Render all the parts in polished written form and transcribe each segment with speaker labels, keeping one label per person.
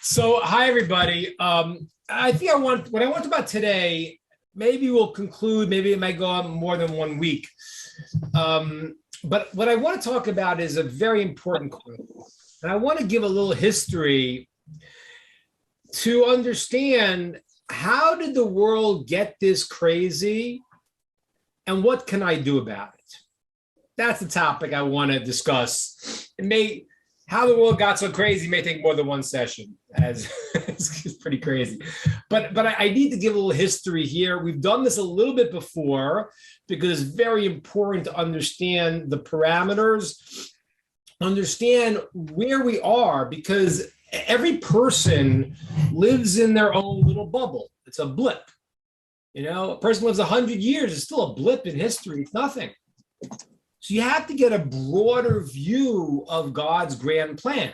Speaker 1: So, hi everybody. I think what I want about today. Maybe we'll conclude. Maybe it might go on more than 1 week. But what I want to talk about is a very important quote, and I want to give a little history to understand how did the world get this crazy, and what can I do about it? That's the topic I want to discuss. It may How the world got so crazy may take more than one session, as it's pretty crazy. But I need to give a little history here. We've done this a little bit before because it's very important to understand the parameters, understand where we are, because every person lives in their own little bubble. It's a blip. A person lives 100 years, it's still a blip in history. It's nothing. So you have to get a broader view of God's grand plan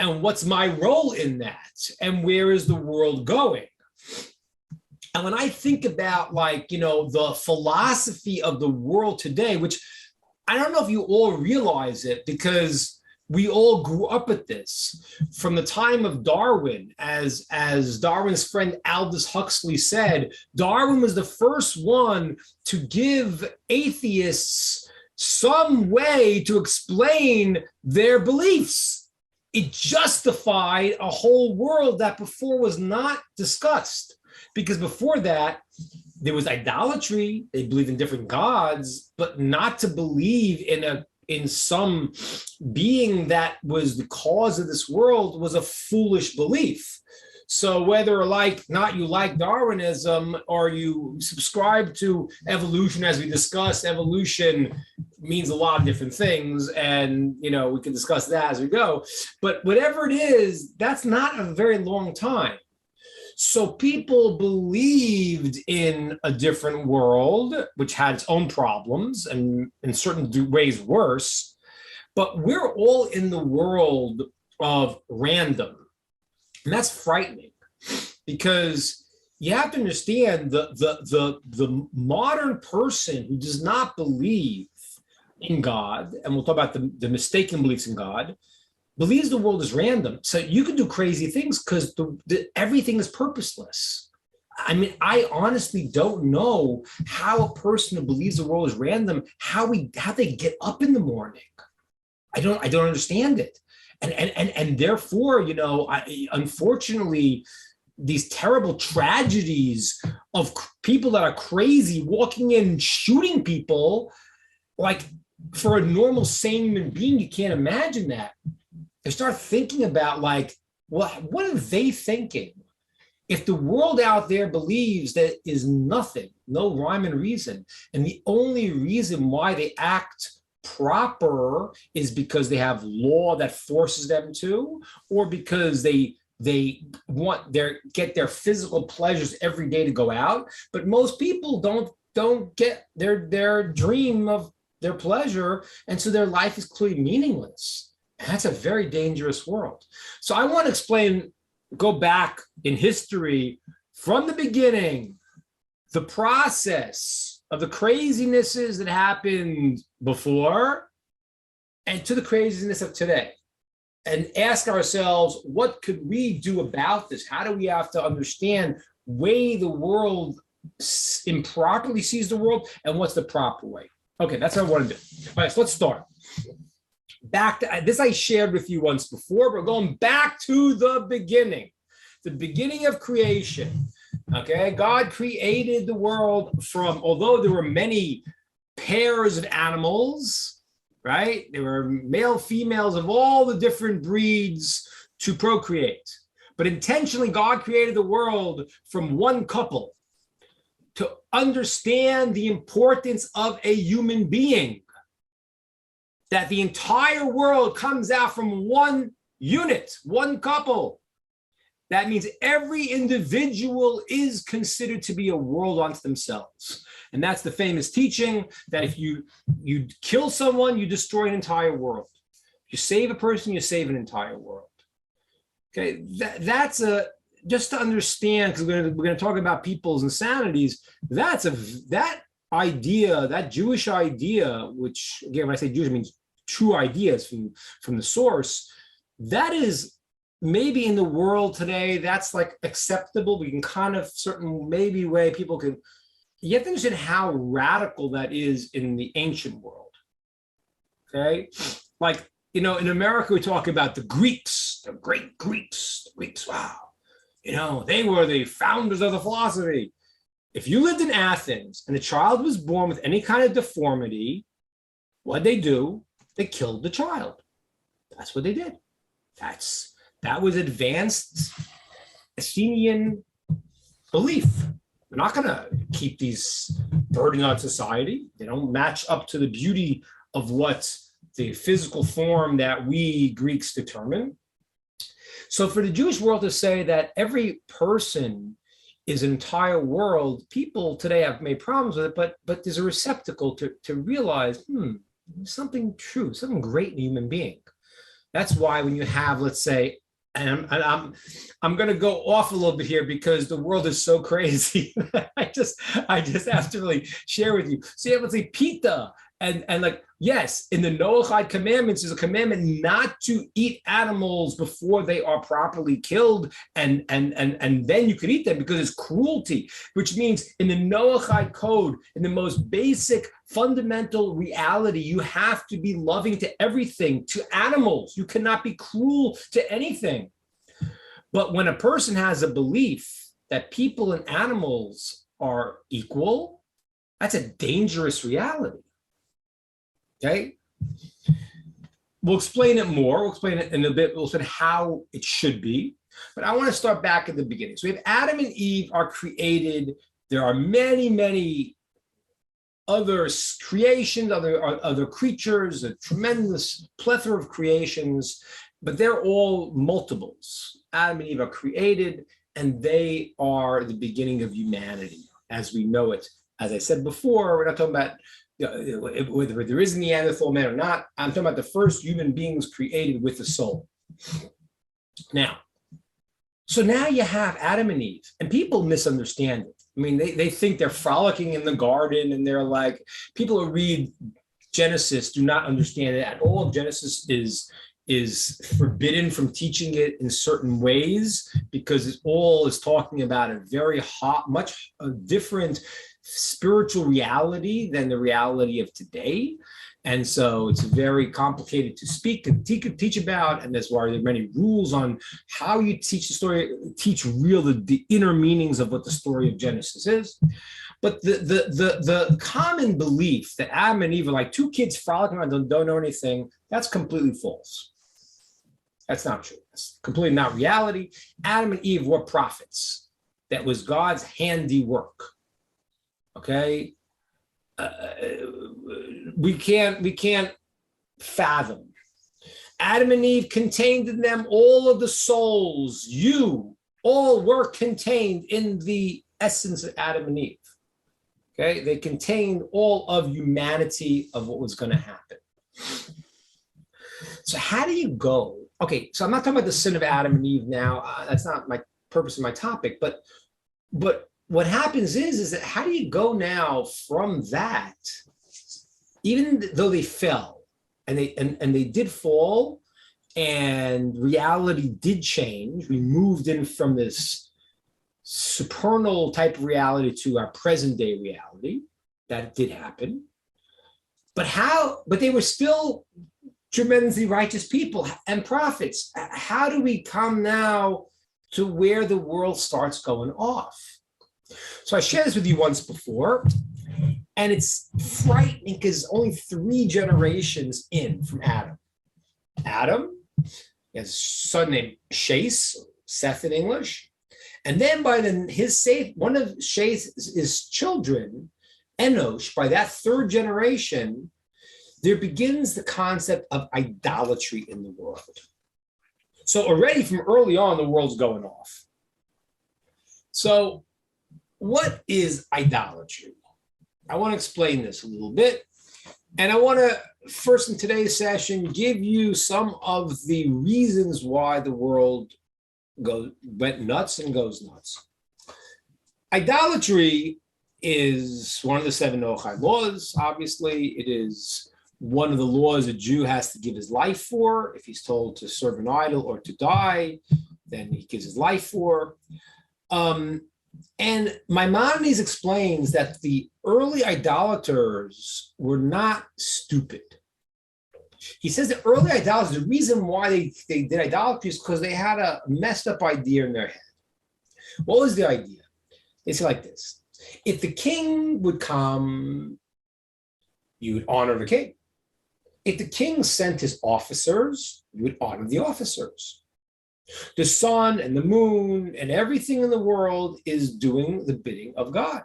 Speaker 1: and what's my role in that and where is the world going. And when I think about the philosophy of the world today, which I don't know if you all realize it because we all grew up at this from the time of Darwin, as Darwin's friend Aldous Huxley said. Darwin was the first one to give atheists some way to explain their beliefs. It justified a whole world that before was not discussed, because before that there was idolatry. They believed in different gods, but not to believe in some being that was the cause of this world was a foolish belief. So whether you like Darwinism or you subscribe to evolution, as we discussed, evolution means a lot of different things, and we can discuss that as we go. But whatever it is, that's not a very long time. So people believed in a different world, which had its own problems and in certain ways worse. But we're all in the world of random. And that's frightening, because you have to understand the modern person who does not believe in God, and we'll talk about the mistaken beliefs in God, believes the world is random. So you can do crazy things because everything is purposeless. I mean, I honestly don't know how a person who believes the world is random, how they get up in the morning. I don't understand it. And therefore, unfortunately, these terrible tragedies of people that are crazy walking in, shooting people, like for a normal, sane human being, you can't imagine that. They start thinking about what are they thinking? If the world out there believes that is nothing, no rhyme and reason, and the only reason why they act proper is because they have law that forces them to, or because they get their physical pleasures every day to go out. But most people don't get their dream of their pleasure, and so their life is clearly meaningless. And that's a very dangerous world. So I want to go back in history from the beginning, the process of the crazinesses that happened before and to the craziness of today, and ask ourselves, what could we do about this? How do we have to understand way the world improperly sees the world, and what's the proper way? Okay, that's what I want to do. All right, so let's start. Back to this, I shared with you once before. We're going back to the beginning of creation. Okay, God created the world although there were many pairs of animals, right? There were male, females of all the different breeds to procreate. But intentionally, God created the world from one couple to understand the importance of a human being, that the entire world comes out from one unit, one couple. That means every individual is considered to be a world unto themselves. And that's the famous teaching that if you kill someone, you destroy an entire world. If you save a person, you save an entire world. Okay, that's just to understand, because we're going to talk about people's insanities. That idea, that Jewish idea, which again, when I say Jewish, I mean true ideas from the source, that is maybe in the world today, that's like acceptable. We can kind of certain maybe way people can, you have to understand how radical that is in the ancient world. Okay. Like, in America, we talk about the Greeks, the great Greeks, the Greeks. Wow. They were the founders of the philosophy. If you lived in Athens and a child was born with any kind of deformity, what'd they do? They killed the child. That's what they did. That was advanced Athenian belief. We're not going to keep these burden on society. They don't match up to the beauty of what the physical form that we Greeks determine. So for the Jewish world to say that every person is an entire world, people today have made problems with it, but there's a receptacle to realize, something true, something great in a human being. That's why when you have, let's say, and I'm going to go off a little bit here because the world is so crazy. I just have to really share with you. So you have, let's say, PETA, and like, yes, in the Noahide commandments is a commandment not to eat animals before they are properly killed, and then you could eat them because it's cruelty, which means in the Noahide code, in the most basic fundamental reality, you have to be loving to everything, to animals. You cannot be cruel to anything. But when a person has a belief that people and animals are equal, that's a dangerous reality. Okay, we'll explain it more. We'll explain it in a bit. We'll explain how it should be. But I want to start back at the beginning. So we have Adam and Eve are created. There are many, many other creations, other creatures, a tremendous plethora of creations, but they're all multiples. Adam and Eve are created, and they are the beginning of humanity as we know it. As I said before, we're not talking about whether there is a Neanderthal man or not. I'm talking about the first human beings created with a soul. Now, so now you have Adam and Eve, and people misunderstand it. I mean, they think they're frolicking in the garden, and they're like, people who read Genesis do not understand it at all. Genesis is forbidden from teaching it in certain ways because it all is talking about a very much different spiritual reality than the reality of today. And so it's very complicated to speak and teach about, and that's why there are many rules on how you teach the story, teach the inner meanings of what the story of Genesis is. But the common belief that Adam and Eve are like two kids frolicking around, don't know anything, that's completely false. That's not true. That's completely not reality. Adam and Eve were prophets. That was God's handiwork. Okay, we can't fathom. Adam and Eve contained in them all of the souls. You all were contained in the essence of Adam and Eve. Okay, they contained all of humanity of what was going to happen. So how do you go? Okay, so I'm not talking about the sin of Adam and Eve now. That's not my purpose of my topic, but what happens is that how do you go now from that, even though they fell and they did fall and reality did change, we moved in from this supernal type of reality to our present day reality. That did happen. But they were still tremendously righteous people and prophets. How do we come now to where the world starts going off? So I shared this with you once before, and it's frightening because only 3 generations in from Adam. Adam, he has a son named Seth in English, and then by one of Sheth's children, Enosh, by that 3rd generation, there begins the concept of idolatry in the world. So already from early on, the world's going off. So what is idolatry? I want to explain this a little bit. And I want to, first in today's session, give you some of the reasons why the world went nuts and goes nuts. Idolatry is one of the 7 Noahide laws. Obviously, it is one of the laws a Jew has to give his life for. If he's told to serve an idol or to die, then he gives his life for. And Maimonides explains that the early idolaters were not stupid. He says the early idolaters, the reason why they did idolatry is because they had a messed up idea in their head. What was the idea? They said like this: if the king would come, you would honor the king. If the king sent his officers, you would honor the officers. The sun and the moon and everything in the world is doing the bidding of God.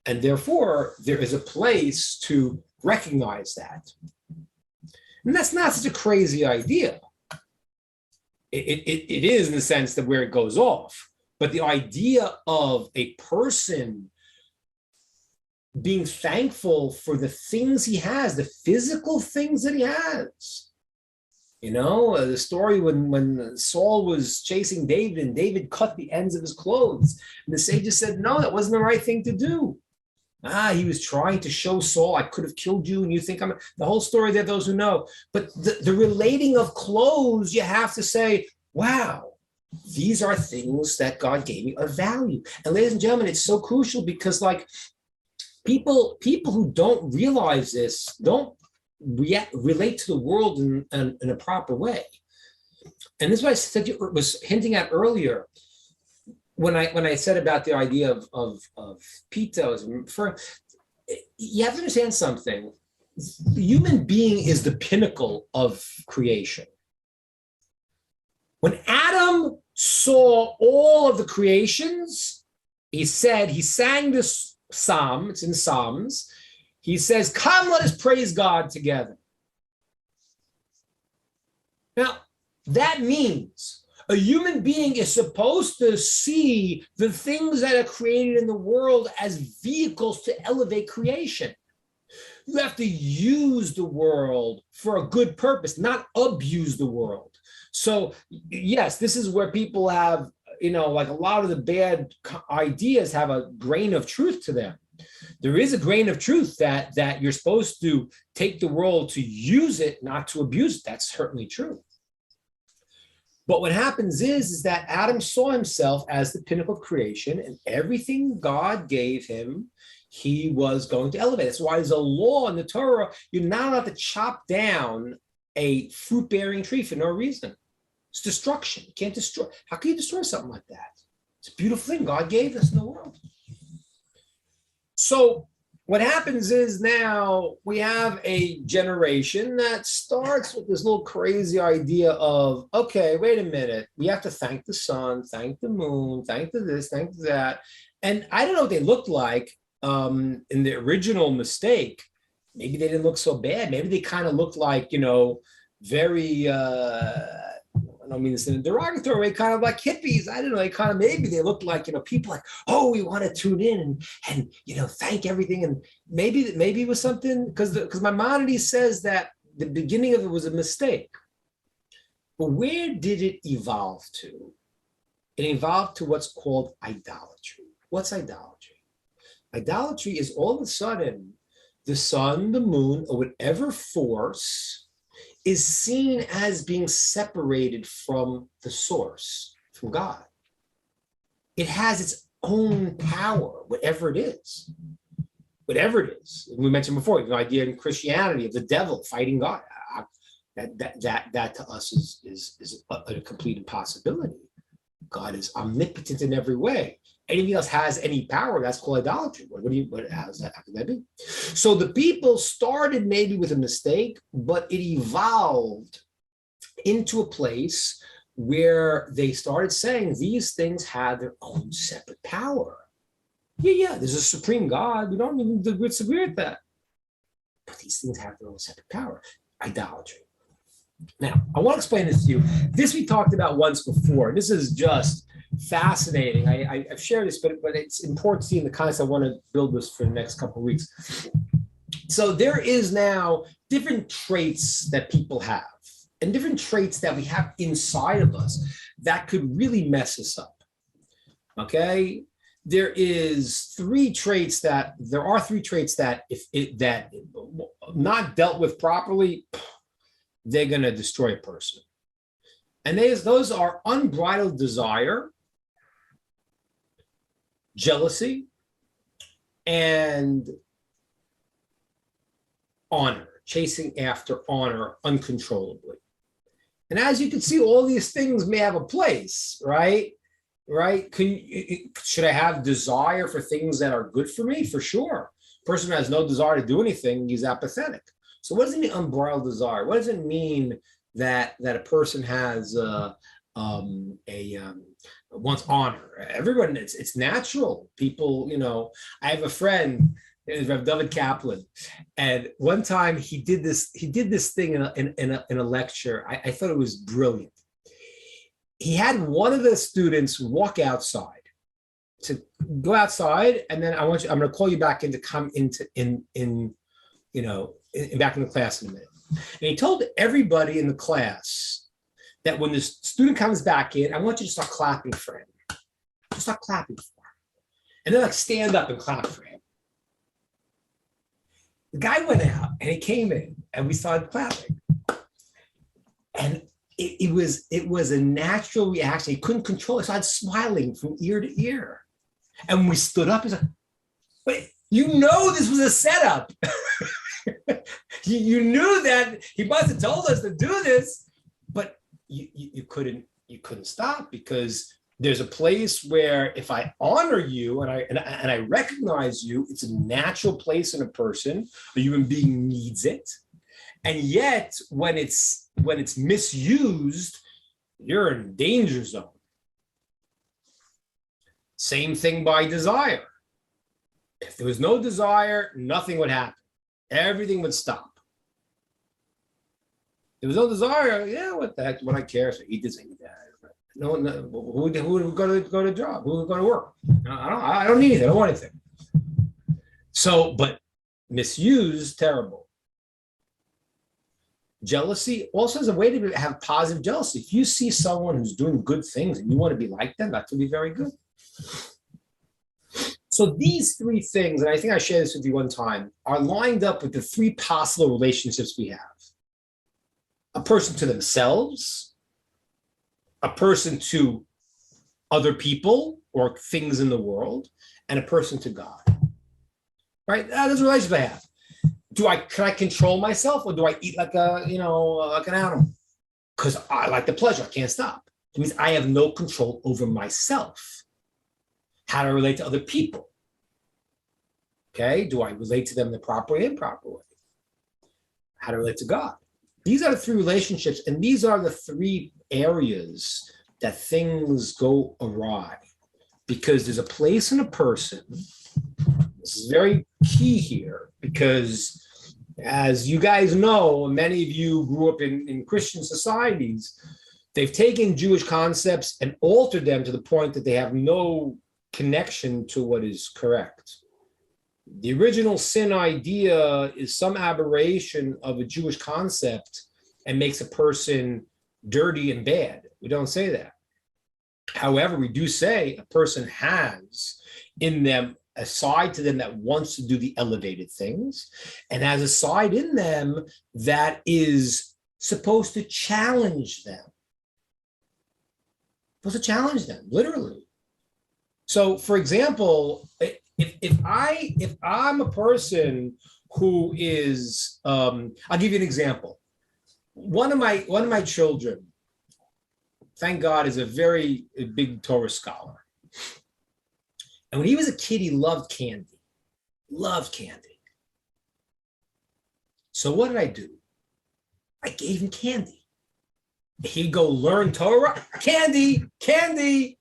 Speaker 1: And therefore, there is a place to recognize that. And that's not such a crazy idea. It is in the sense that where it goes off. But the idea of a person being thankful for the things he has, the physical things that he has. You know, the story when Saul was chasing David and David cut the ends of his clothes. And the sages said, no, that wasn't the right thing to do. He was trying to show Saul, I could have killed you, and you think I'm... The whole story there, those who know. But the relating of clothes, you have to say, wow, these are things that God gave me of value. And ladies and gentlemen, it's so crucial because like people who don't realize this don't relate to the world in a proper way. And this is what I said, was hinting at earlier when I said about the idea of Pita. You have to understand something. The human being is the pinnacle of creation. When Adam saw all of the creations, he sang this psalm, it's in Psalms. He says, come, let us praise God together. Now, that means a human being is supposed to see the things that are created in the world as vehicles to elevate creation. You have to use the world for a good purpose, not abuse the world. So, yes, this is where people have, like a lot of the bad ideas have a grain of truth to them. There is a grain of truth that you're supposed to take the world to use it, not to abuse it. That's certainly true. But what happens is that Adam saw himself as the pinnacle of creation, and everything God gave him, he was going to elevate. That's why there's a law in the Torah. You're not allowed to chop down a fruit-bearing tree for no reason. It's destruction. You can't destroy. How can you destroy something like that? It's a beautiful thing God gave us in the world. So what happens is now we have a generation that starts with this little crazy idea of, okay, wait a minute. We have to thank the sun, thank the moon, thank the this, thank the that. And I don't know what they looked like in the original mistake. Maybe they didn't look so bad. Maybe they kind of looked like, very... I don't mean this in a derogatory way, kind of like hippies. I don't know, maybe they look like, people like, oh, we want to tune in and thank everything. And maybe it was something, because Maimonides says that the beginning of it was a mistake. But where did it evolve to? It evolved to what's called idolatry. What's idolatry? Idolatry is all of a sudden the sun, the moon, or whatever force is seen as being separated from the source, from God. It has its own power, whatever it is. Whatever it is. We mentioned before, the idea in Christianity of the devil fighting God. That to us is a complete impossibility. God is omnipotent in every way. Anything else has any power, that's called idolatry. How can that be? So the people started maybe with a mistake, but it evolved into a place where they started saying these things have their own separate power. Yeah, there's a supreme God. We don't even disagree with that. But these things have their own separate power. Idolatry. Now, I want to explain this to you. This we talked about once before. This is just fascinating. I've shared this, but it's important to see in the context. I want to build this for the next couple of weeks. So there is now different traits that people have and different traits that we have inside of us that could really mess us up. Okay? there is three traits that there are three traits that if it that not dealt with properly, they're going to destroy a person. And those are unbridled desire, jealousy, and honor, chasing after honor uncontrollably. And as you can see, all these things may have a place, right? Right? Should I have desire for things that are good for me? For sure. Person who has no desire to do anything, he's apathetic. So what does it mean unbridled desire? What does it mean that a person has wants honor? Everyone, it's natural. People, I have a friend, Rev David Kaplan, and one time he did this thing in a lecture. I thought it was brilliant. He had one of the students walk outside, to go outside, and then I'm going to call you back in to come back in the class in a minute. And he told everybody in the class that when this student comes back in, I want you to start clapping for him. Just start clapping for him. And then stand up and clap for him. The guy went out and he came in and we started clapping. And it was a natural reaction. He couldn't control it. He started smiling from ear to ear. And when we stood up, he's like, "Wait, this was a setup." You knew that he must have told us to do this, but you couldn't stop, because there's a place where if I honor you and I recognize you, it's a natural place in a person. A human being needs it, and yet when it's misused, you're in a danger zone. Same thing by desire. If there was no desire, nothing would happen. Everything would stop. There was no desire. Yeah, what the heck? What I care? So he did say that. No, who would go to job? Who would go to work? I don't need anything. I don't want anything. So, but misused, terrible. Jealousy also is a way to have positive jealousy. If you see someone who's doing good things and you want to be like them, that would be very good. So these three things, and I think I shared this with you one time, are lined up with the three possible relationships we have. A person to themselves, a person to other people or things in the world, and a person to God. Right? That's a relationship I have. Can I control myself, or do I eat like like an animal? Because I like the pleasure, I can't stop. It means I have no control over myself. How do I relate to other people? Okay, do I relate to them the proper way, improper way? How to relate to God? These are the three relationships, and these are the three areas that things go awry, because there's a place in a person. This is very key here, because as you guys know, many of you grew up in Christian societies. They've taken Jewish concepts and altered them to the point that they have no connection to what is correct. The original sin idea is some aberration of a Jewish concept and makes a person dirty and bad. We don't say that. However, we do say a person has in them a side to them that wants to do the elevated things, and has a side in them that is supposed to challenge them. Supposed to challenge them, literally. So, for example, if I'm a person who is, I'll give you an example. One of my children, thank God, is a very big Torah scholar. And when he was a kid, he loved candy. Loved candy. So what did I do? I gave him candy. He'd go learn Torah. Candy, candy.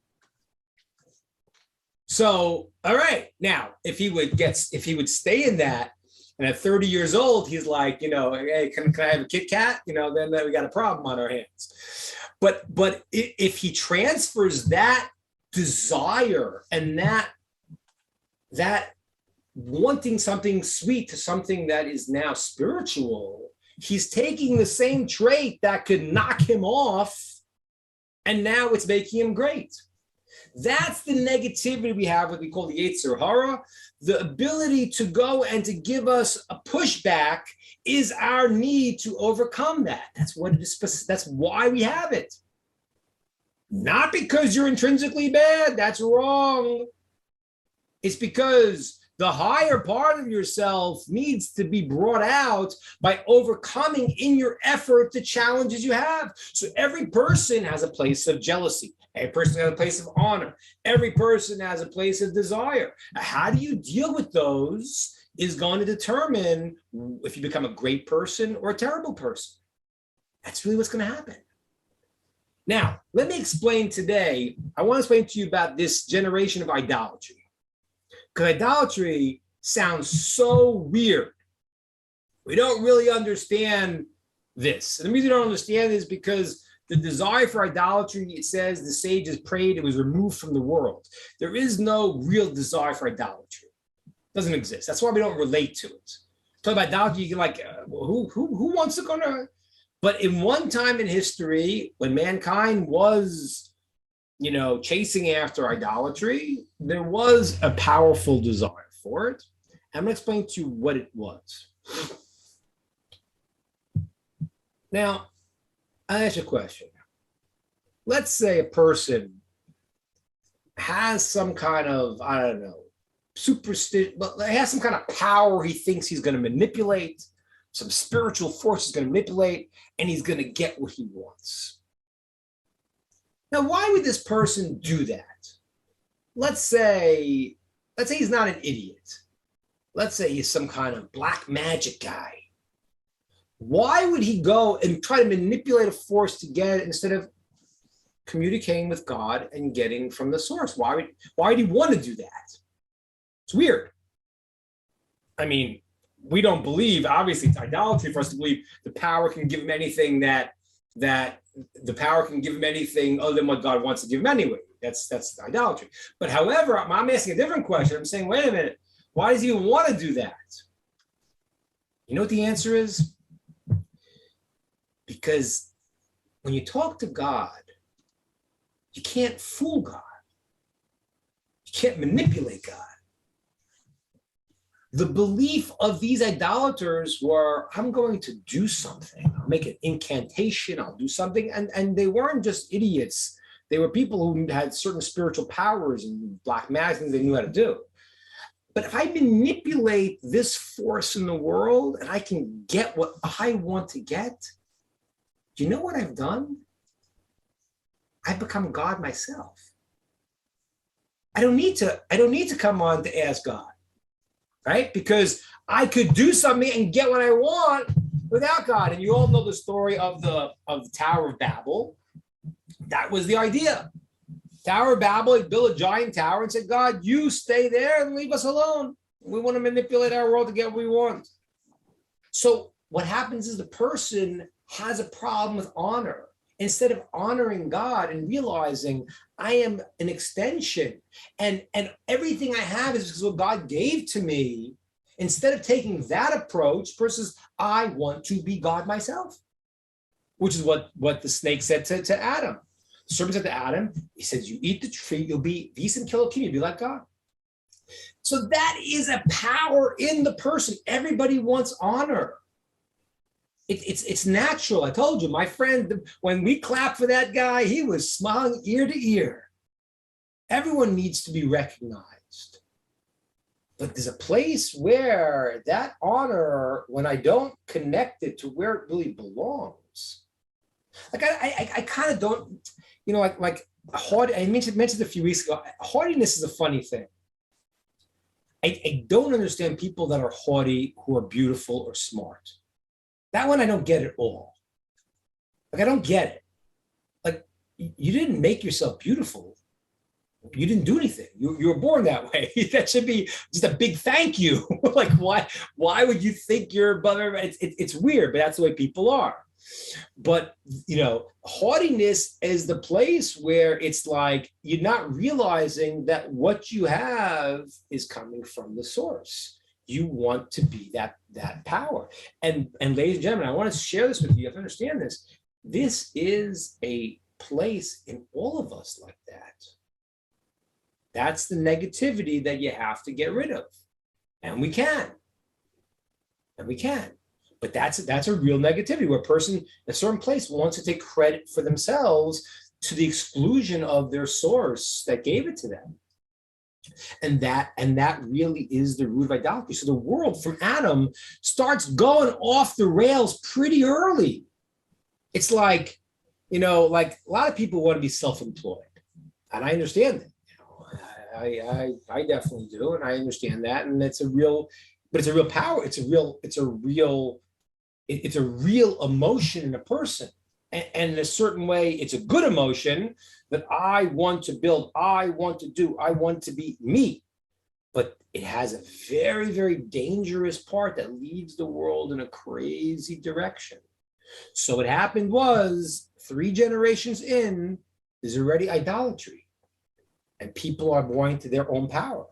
Speaker 1: So, all right. Now, if he would stay in that, and at 30 years old, he's like, hey, can I have a Kit Kat? Then we got a problem on our hands. But if he transfers that desire and that wanting something sweet to something that is now spiritual, he's taking the same trait that could knock him off, and now it's making him great. That's the negativity we have, what we call the Yetzer Hara. The ability to go and to give us a pushback is our need to overcome that. That's what it is. That's why we have it. Not because you're intrinsically bad. That's wrong. It's because the higher part of yourself needs to be brought out by overcoming in your effort the challenges you have. So every person has a place of jealousy. Every person has a place of honor. Every person has a place of desire. How do you deal with those is going to determine if you become a great person or a terrible person. That's really what's going to happen. Now, let me explain today. I want to explain to you about this generation of idolatry. Because idolatry sounds so weird. We don't really understand this. And the reason we don't understand is because the desire for idolatry, it says the sages prayed, it was removed from the world. There is no real desire for idolatry. It doesn't exist. That's why we don't relate to it. Talk about idolatry, you can like, who wants to go to? But in one time in history, when mankind was, chasing after idolatry, there was a powerful desire for it. I'm going to explain to you what it was. Now, I ask you a question. Let's say a person has some kind of, superstition, but has some kind of power he thinks he's going to manipulate, some spiritual force he's going to manipulate, and he's going to get what he wants. Now, why would this person do that? Let's say he's not an idiot. Let's say he's some kind of black magic guy. Why would he go and try to manipulate a force to get it instead of communicating with God and getting from the source? Why would he want to do that? It's weird. I mean, we don't believe, obviously it's idolatry for us to believe the power can give him anything that the power can give him anything other than what God wants to give him anyway. That's idolatry. But however, I'm asking a different question. I'm saying, wait a minute, why does he even want to do that? You know what the answer is? Because when you talk to God, you can't fool God. You can't manipulate God. The belief of these idolaters were, I'm going to do something. I'll make an incantation. I'll do something. And they weren't just idiots. They were people who had certain spiritual powers and black magic things they knew how to do. But if I manipulate this force in the world and I can get what I want to get, do you know what I've done? I've become God myself. I don't need to come on to ask God. Right? Because I could do something and get what I want without God. And you all know the story of the Tower of Babel. That was the idea. Tower of Babel, he built a giant tower and said, God, you stay there and leave us alone. We want to manipulate our world to get what we want. So what happens is the person has a problem with honor. Instead of honoring God and realizing I am an extension and everything I have is because what God gave to me, instead of taking that approach versus I want to be God myself, which is what the snake said to Adam. The serpent said to Adam, he says, you eat the tree, you'll be Visam Kilokim, you'll be like God. So that is a power in the person. Everybody wants honor. It's natural. I told you, my friend, when we clapped for that guy, he was smiling ear to ear. Everyone needs to be recognized. But there's a place where that honor, when I don't connect it to where it really belongs, like I kind of don't, like haughty, I mentioned a few weeks ago, haughtiness is a funny thing. I don't understand people that are haughty who are beautiful or smart. That one I don't get at all. Like, I don't get it. Like, you didn't make yourself beautiful. You didn't do anything. You were born that way. That should be just a big thank you. Like, why would you think you're above everybody? It's weird, but that's the way people are. But, haughtiness is the place where it's like you're not realizing that what you have is coming from the source. You want to be that power. And ladies and gentlemen, I want to share this with you. You have to understand this. This is a place in all of us like that. That's the negativity that you have to get rid of. And we can. And we can. But that's a real negativity where a person in a certain place wants to take credit for themselves to the exclusion of their source that gave it to them. And that really is the root of idolatry. So the world from Adam starts going off the rails pretty early. It's like, like a lot of people want to be self-employed. And I understand that. I definitely do, and I understand that. And it's a real power. It's a real emotion in a person. And in a certain way, it's a good emotion that I want to build, I want to do, I want to be me. But it has a very, very dangerous part that leads the world in a crazy direction. So what happened was 3 generations in, there's already idolatry. And people are born to their own power.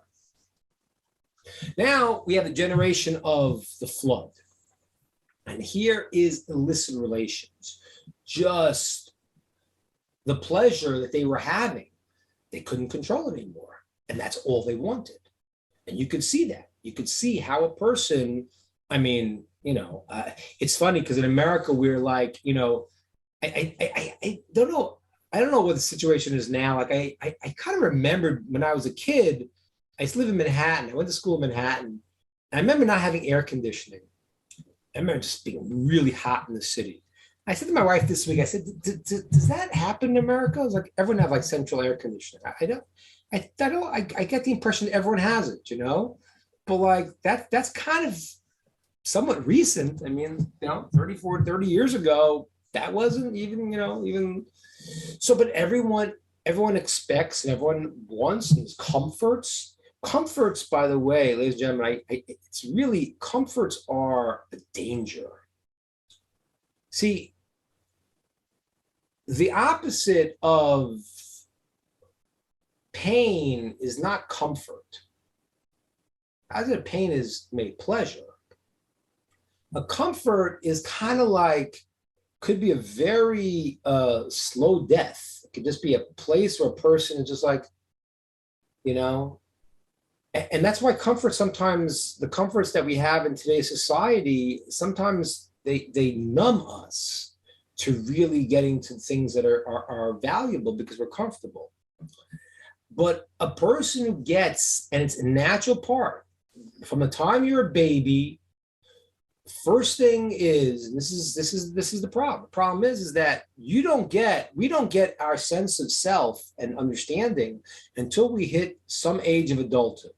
Speaker 1: Now we have the generation of the flood. And here is illicit relations. Just the pleasure that they were having, they couldn't control it anymore. And that's all they wanted. And you could see that. You could see how a person, it's funny because in America, we're like, I don't know. I don't know what the situation is now. Like I kind of remembered when I was a kid, I used to live in Manhattan. I went to school in Manhattan. And I remember not having air conditioning. I remember just being really hot in the city. I said to my wife this week, I said, does that happen in America? I was like, everyone have like central air conditioning. I get the impression that everyone has it, but like that's kind of somewhat recent. 30 years ago, that wasn't even so, but everyone expects and everyone wants these comforts. Comforts, by the way, ladies and gentlemen, it's really, comforts are a danger. See, the opposite of pain is not comfort. As a pain is made pleasure. A comfort is kind of like, could be a very slow death. It could just be a place where a person is just like, and that's why comfort, sometimes the comforts that we have in today's society, sometimes they numb us to really getting to things that are valuable because we're comfortable. But a person who gets, and it's a natural part, from the time you're a baby, first thing is, and this is the problem. The problem is that we don't get our sense of self and understanding until we hit some age of adulthood.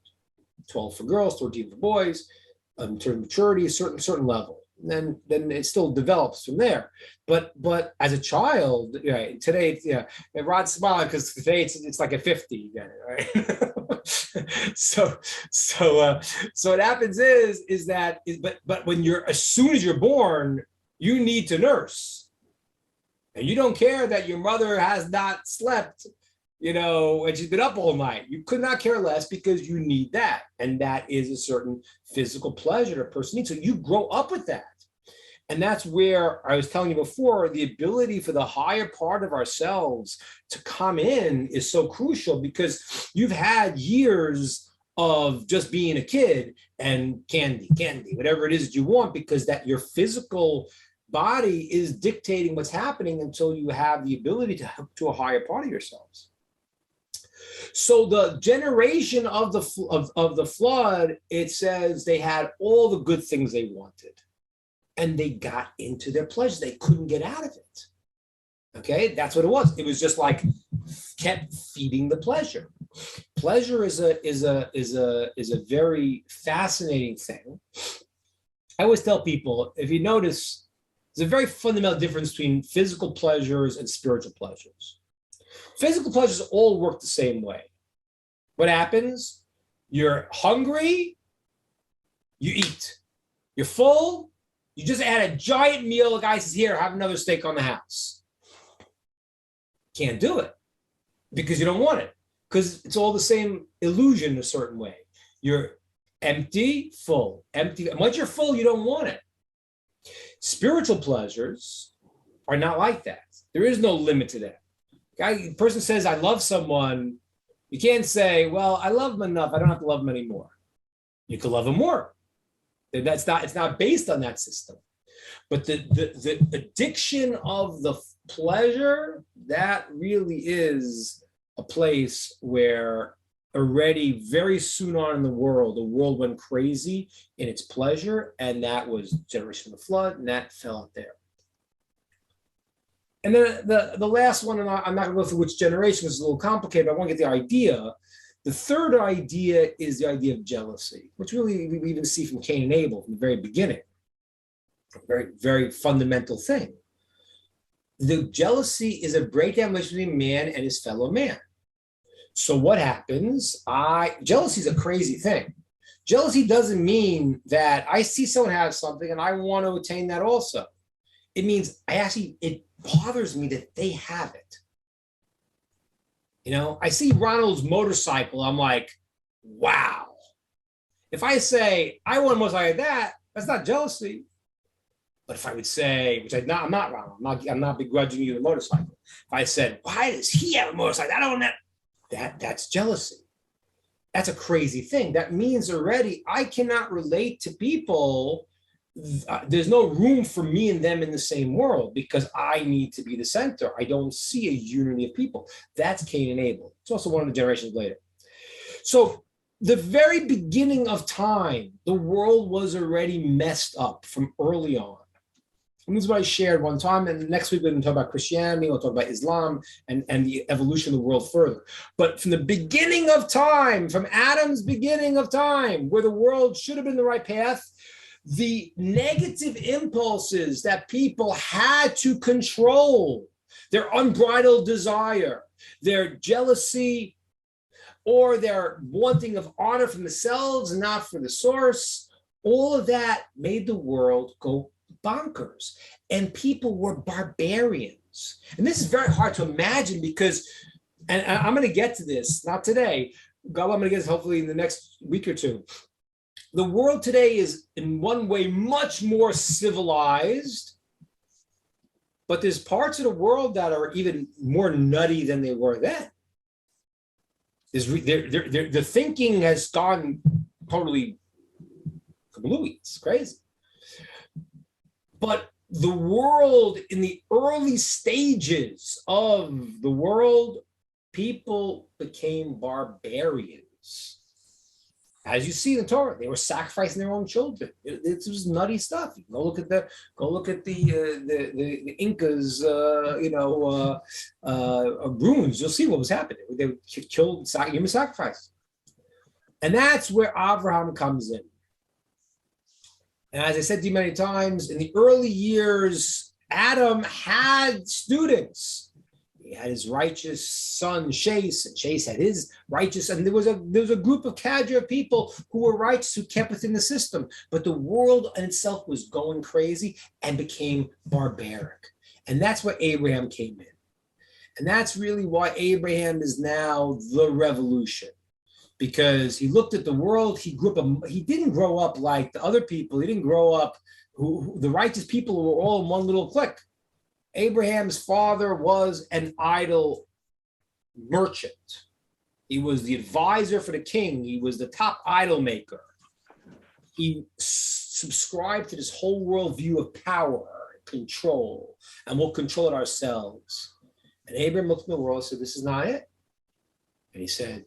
Speaker 1: 12 for girls, 13 for boys, in terms of maturity, a certain level. And then it still develops from there. But as a child, today, and Rod's smiling because today it's like a 50, right? So what happens is that but when as soon as you're born, you need to nurse, and you don't care that your mother has not slept, and she's been up all night. You could not care less because you need that, and that is a certain physical pleasure a person needs. So you grow up with that. And that's where I was telling you before, the ability for the higher part of ourselves to come in is so crucial, because you've had years of just being a kid and candy, whatever it is that you want, because that your physical body is dictating what's happening until you have the ability to a higher part of yourselves. So the generation of the flood, it says they had all the good things they wanted. And they got into their pleasure. They couldn't get out of it. Okay, that's what it was. It was just like kept feeding the pleasure. Pleasure is a very fascinating thing. I always tell people, if you notice, there's a very fundamental difference between physical pleasures and spiritual pleasures. Physical pleasures all work the same way. What happens? You're hungry, you eat. You're full, you just had a giant meal. The guy says, here, have another steak on the house. Can't do it because you don't want it, because it's all the same illusion in a certain way. You're empty, full, empty. And once you're full, you don't want it. Spiritual pleasures are not like that. There is no limit to that. The person says, I love someone, You can't say, well, I love him enough, I don't have to love him anymore. You could love him more. It's not based on that system. But the addiction of the pleasure, that really is a place where already very soon on in the world went crazy in its pleasure, and that was generation of the flood, and that fell out there. And then the last one, and I'm not going to go through which generation, because it's a little complicated, but I want to get the idea. The third idea is the idea of jealousy, which really we even see from Cain and Abel from the very beginning. A very, very fundamental thing. The jealousy is a breakdown between man and his fellow man. So what happens? Jealousy is a crazy thing. Jealousy doesn't mean that I see someone have something and I want to attain that also. It means it bothers me that they have it. You know, I see Ronald's motorcycle, I'm like, wow. If I say, I want a motorcycle like that, that's not jealousy. But if I would say, which I'm not Ronald, I'm not begrudging you the motorcycle. If I said, why does he have a motorcycle? I don't want that's jealousy. That's a crazy thing. That means already I cannot relate to people. There's no room for me and them in the same world because I need to be the center. I don't see a unity of people. That's Cain and Abel. It's also one of the generations later. So the very beginning of time, the world was already messed up from early on. And this is what I shared one time. And next week, we're going to talk about Christianity. We'll talk about Islam and the evolution of the world further. But from the beginning of time, from Adam's beginning of time, where the world should have been the right path, the negative impulses that people had to control, their unbridled desire, their jealousy, or their wanting of honor from themselves and not for the source, all of that made the world go bonkers. And people were barbarians. And this is very hard to imagine because, and I'm going to get to this, not today, God, I'm going to get this hopefully in the next week or two. The world today is in one way much more civilized, but there's parts of the world that are even more nutty than they were then. The thinking has gone totally kablooey. It's crazy. But the world, in the early stages of the world, people became barbarians. As you see in the Torah, they were sacrificing their own children. It was nutty stuff. You go look at the Incas, ruins. You'll see what was happening. They killed human sacrifice, and that's where Abraham comes in. And as I said to you many times, in the early years, Adam had students. He had his righteous son, Chase, and Chase had his righteous, and there was a group of cadre of people who were righteous, who kept within the system. But the world in itself was going crazy and became barbaric. And that's where Abraham came in. And that's really why Abraham is now the revolution. Because he looked at the world, he didn't grow up like the other people. He didn't grow up the righteous people who were all in one little clique. Abraham's father was an idol merchant. He was the advisor for the king. He was the top idol maker. He subscribed to this whole world view of power, control, and we'll control it ourselves. And Abraham looked in the world and said, this is not it. And he said,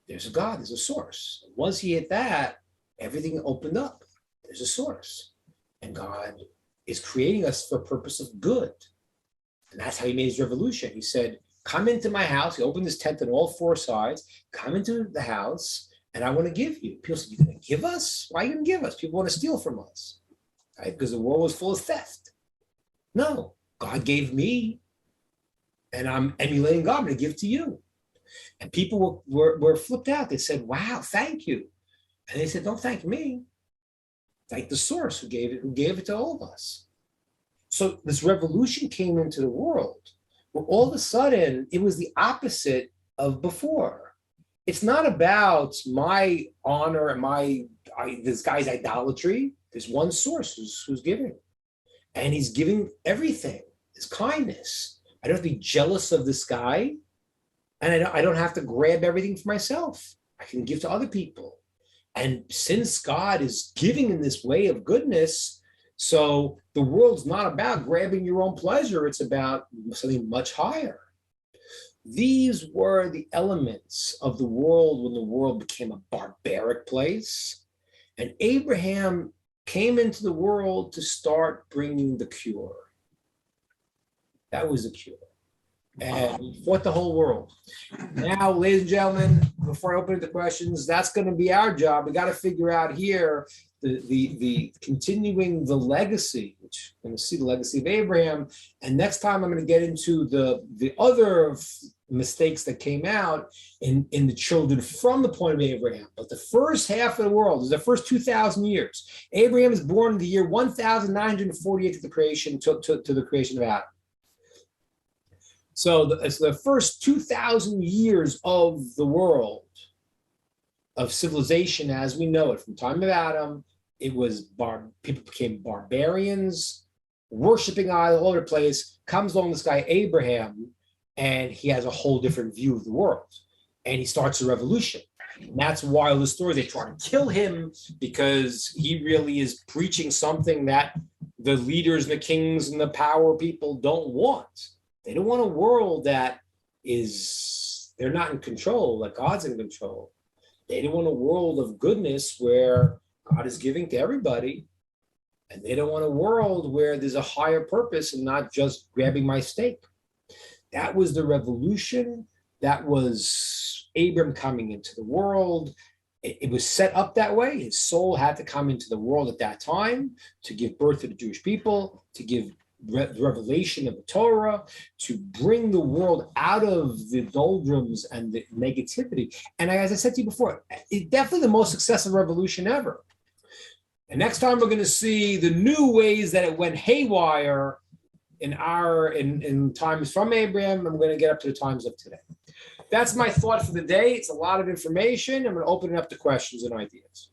Speaker 1: there's a God, there's a source. And once he hit that, everything opened up. There's a source. And God is creating us for a purpose of good. And that's how he made his revolution. He said, come into my house. He opened his tent on all four sides. Come into the house, and I want to give you. People said, you're going to give us? Why are you going to give us? People want to steal from us, right? Because the world was full of theft. No, God gave me, and I'm emulating God. I'm going to give to you. And people were flipped out. They said, wow, thank you. And they said, don't thank me. Thank the source who gave it to all of us. So this revolution came into the world where all of a sudden it was the opposite of before. It's not about my honor and this guy's idolatry. There's one source who's giving. And he's giving everything, his kindness. I don't have to be jealous of this guy. And I don't have to grab everything for myself. I can give to other people. And since God is giving in this way of goodness, so the world's not about grabbing your own pleasure, it's about something much higher. These were the elements of the world when the world became a barbaric place. And Abraham came into the world to start bringing the cure. That was the cure. And he fought the whole world. Now, ladies and gentlemen, before I open it to questions, that's going to be our job. We got to figure out here the continuing the legacy, which I'm going to see the legacy of Abraham. And next time I'm going to get into the other mistakes that came out in the children from the point of Abraham. But the first half of the world is the first 2,000 years. Abraham is born in the year 1948 to the creation to the creation of Adam. So the first 2,000 years of the world, of civilization as we know it, from the time of Adam, it was people became barbarians, worshiping idols all over the place. Comes along this guy Abraham, and he has a whole different view of the world, and he starts a revolution. And that's why all the story they try to kill him, because he really is preaching something that the leaders and the kings and the power people don't want. They don't want a world that they're not in control, that God's in control. They don't want a world of goodness where God is giving to everybody. And they don't want a world where there's a higher purpose and not just grabbing my stake. That was the revolution. That was Abram coming into the world. It was set up that way. His soul had to come into the world at that time to give birth to the Jewish people, to give the revelation of the Torah, to bring the world out of the doldrums and the negativity. And as I said to you before, it's definitely the most successful revolution ever. And next time we're going to see the new ways that it went haywire in times from Abraham, and we're going to get up to the times of today. That's my thought for the day. It's a lot of information. I'm going to open it up to questions and ideas.